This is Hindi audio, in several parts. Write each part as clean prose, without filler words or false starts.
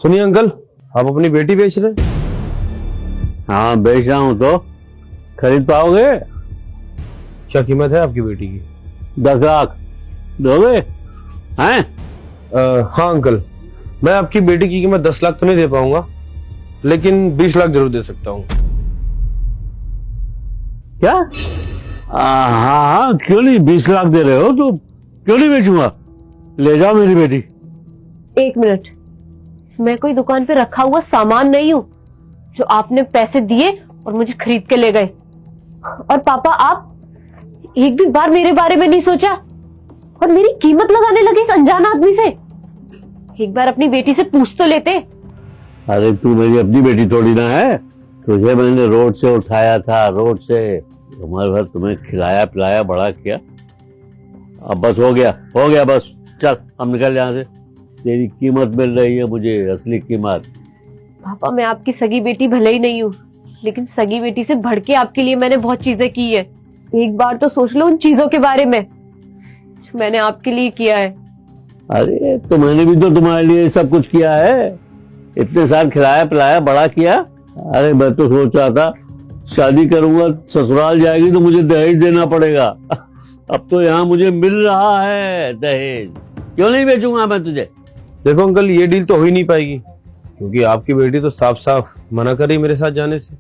सुनिए अंकल, आप अपनी बेटी बेच रहे हैं? हाँ बेच रहा हूँ, तो खरीद पाओगे? क्या कीमत है आपकी बेटी की? 10 लाख दोगे? हैं? हाँ अंकल, मैं आपकी बेटी की कीमत 10 लाख तो नहीं दे पाऊंगा, लेकिन 20 लाख जरूर दे सकता हूँ। क्या? हाँ हाँ, क्यों नहीं, 20 लाख दे रहे हो तो क्यों नहीं बेचूंगा। ले जाओ मेरी बेटी। एक मिनट, मैं कोई दुकान पे रखा हुआ सामान नहीं हूँ जो आपने पैसे दिए और मुझे खरीद के ले गए। और पापा, आप एक भी बार मेरे बारे में नहीं सोचा और मेरी कीमत लगाने लगे इस अनजान आदमी से। एक बार अपनी बेटी से पूछ तो लेते। अरे तू मेरी अपनी बेटी थोड़ी ना है, तुझे मैंने रोड से उठाया था, रोड से उम्र भर तुम्हें खिलाया पिलाया बड़ा किया। अब बस हो गया बस, चल हम निकल यहाँ से। तेरी कीमत मिल रही है मुझे, असली कीमत। पापा, मैं आपकी सगी बेटी भले ही नहीं हूँ, लेकिन सगी बेटी से बढ़ के आपके लिए मैंने बहुत चीजें की है। एक बार तो सोच लो उन चीजों के बारे में जो मैंने आपके लिए किया है। अरे तो मैंने भी तो तुम्हारे लिए सब कुछ किया है, इतने साल खिलाया पिलाया बड़ा किया। अरे मैं तो सोच रहा था शादी करूंगा, ससुराल जाएगी तो मुझे दहेज देना पड़ेगा। अब तो यहाँ मुझे मिल रहा है दहेज, क्यों नहीं बेचूंगा मैं तुझे। देखो अंकल, ये डील तो हो ही नहीं पाएगी, क्योंकि आपकी बेटी तो साफ साफ मना कर रही मेरे साथ जाने से।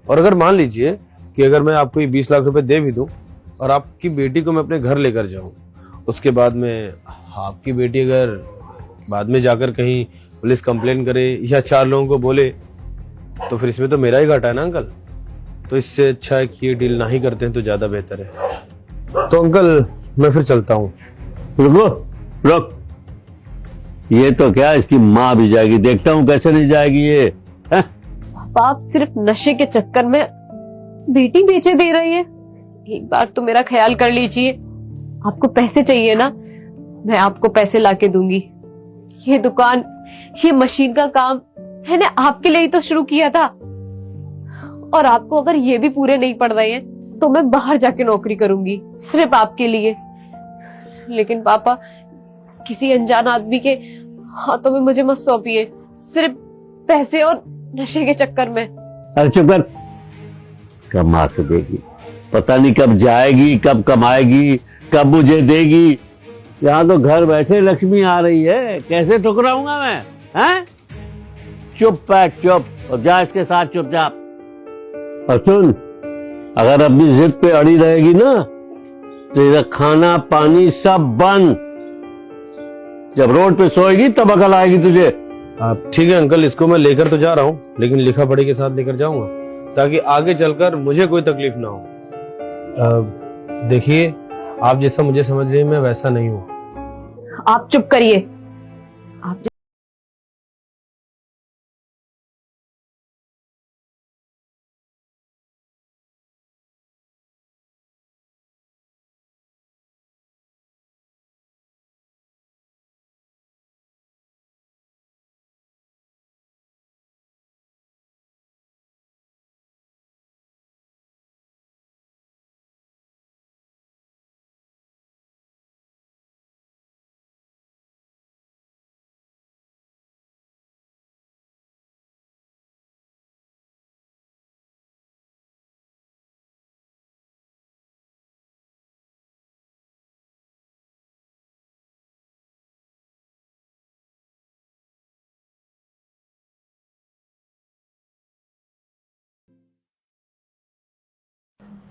और अगर मान लीजिए कि अगर मैं आपको ये 20 लाख रुपए दे भी दूं और आपकी बेटी को मैं अपने घर लेकर जाऊं, उसके बाद में आपकी बेटी अगर बाद में जाकर कहीं पुलिस कंप्लेन करे या 4 लोगों को बोले, तो फिर इसमें तो मेरा ही घाटा है ना अंकल। तो इससे अच्छा है कि ये डील ना ही करते हैं तो ज्यादा बेहतर है। तो अंकल मैं फिर चलता हूँ। रुक, ये तो क्या, इसकी माँ भी जाएगी, देखता हूँ कैसे नहीं जाएगी ये। है? पापा, आप सिर्फ नशे के चक्कर में बेटी बेचे दे रही है। एक बार तो मेरा ख्याल कर लीजिए। आपको पैसे चाहिए ना, मैं आपको पैसे लाके दूंगी। ये दुकान, ये मशीन का काम मैंने आपके लिए ही तो शुरू किया था। और आपको अगर ये भी पूरे नहीं पड़ रहे हैं तो मैं बाहर जाके नौकरी करूंगी सिर्फ आपके लिए। लेकिन पापा, किसी अनजान आदमी के हाथों में मुझे मत सौंपिए, सिर्फ पैसे और नशे के चक्कर में। अरे चुप कर, कमा के देगी, पता नहीं कब जाएगी, कब कमाएगी, कब मुझे देगी। यहाँ तो घर बैठे लक्ष्मी आ रही है, कैसे ठुकराऊंगा मैं। हैं? चुप बैठ, चुप, और जा इसके साथ चुपचाप। और सुन, अगर अपनी जिद पे अड़ी रहेगी ना, तेरा खाना पानी सब बंद। जब रोड पे सोएगी तब अकल आएगी तुझे। आप ठीक है अंकल, इसको मैं लेकर तो जा रहा हूँ, लेकिन लिखा पढ़ी के साथ लेकर जाऊंगा, ताकि आगे चलकर मुझे कोई तकलीफ ना हो। देखिए, आप जैसा मुझे समझ रही हैं मैं वैसा नहीं हूँ। आप चुप करिए। आप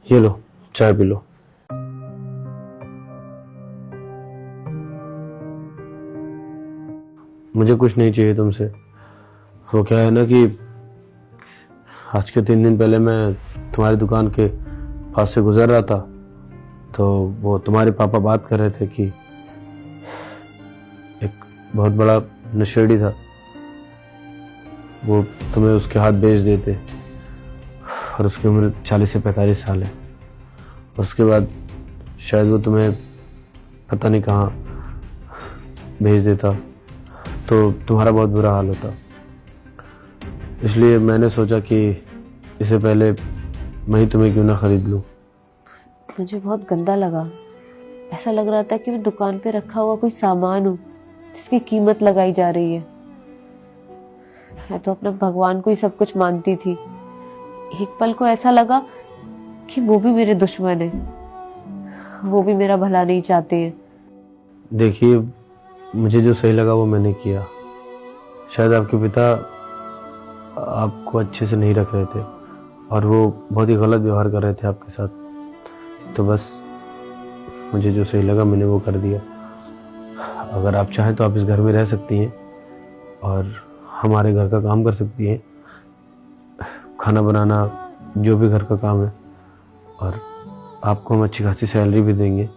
ये लो, चाय पी लो। मुझे कुछ नहीं चाहिए तुमसे। वो क्या है ना कि आज के 3 दिन पहले मैं तुम्हारी दुकान के पास से गुजर रहा था, तो वो तुम्हारे पापा बात कर रहे थे कि एक बहुत बड़ा नशेड़ी था, वो तुम्हें उसके हाथ बेच देते, और उसकी उम्र 40 से 45 साल है। और उसके बाद शायद वो तुम्हें पता नहीं कहाँ भेज देता, तो तुम्हारा बहुत बुरा हाल होता। इसलिए मैंने सोचा कि इससे पहले मैं ही तुम्हें क्यों ना खरीद लूं। मुझे बहुत गंदा लगा। ऐसा लग रहा था कि मैं दुकान पे रखा हुआ कोई सामान हूँ जिसकी कीमत लगाई जा रही है। मैं तो अपने भगवान को ही सब कुछ मानती थी। एक पल को ऐसा लगा कि वो भी मेरे दुश्मन है, वो भी मेरा भला नहीं चाहते हैं। देखिए, मुझे जो सही लगा वो मैंने किया। शायद आपके पिता आपको अच्छे से नहीं रख रहे थे और वो बहुत ही गलत व्यवहार कर रहे थे आपके साथ, तो बस मुझे जो सही लगा मैंने वो कर दिया। अगर आप चाहें तो आप इस घर में रह सकती हैं और हमारे घर का काम कर सकती हैं, खाना बनाना, जो भी घर का काम है, और आपको हम अच्छी खासी सैलरी भी देंगे।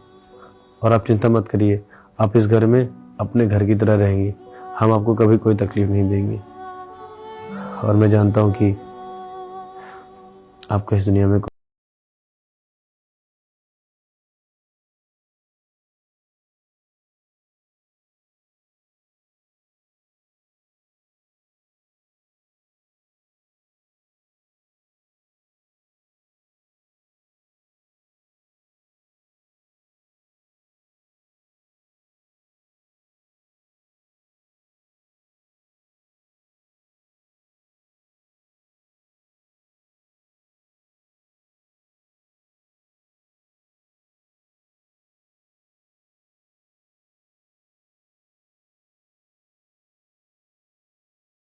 और आप चिंता मत करिए, आप इस घर में अपने घर की तरह रहेंगी, हम आपको कभी कोई तकलीफ नहीं देंगे। और मैं जानता हूँ कि आपको इस दुनिया में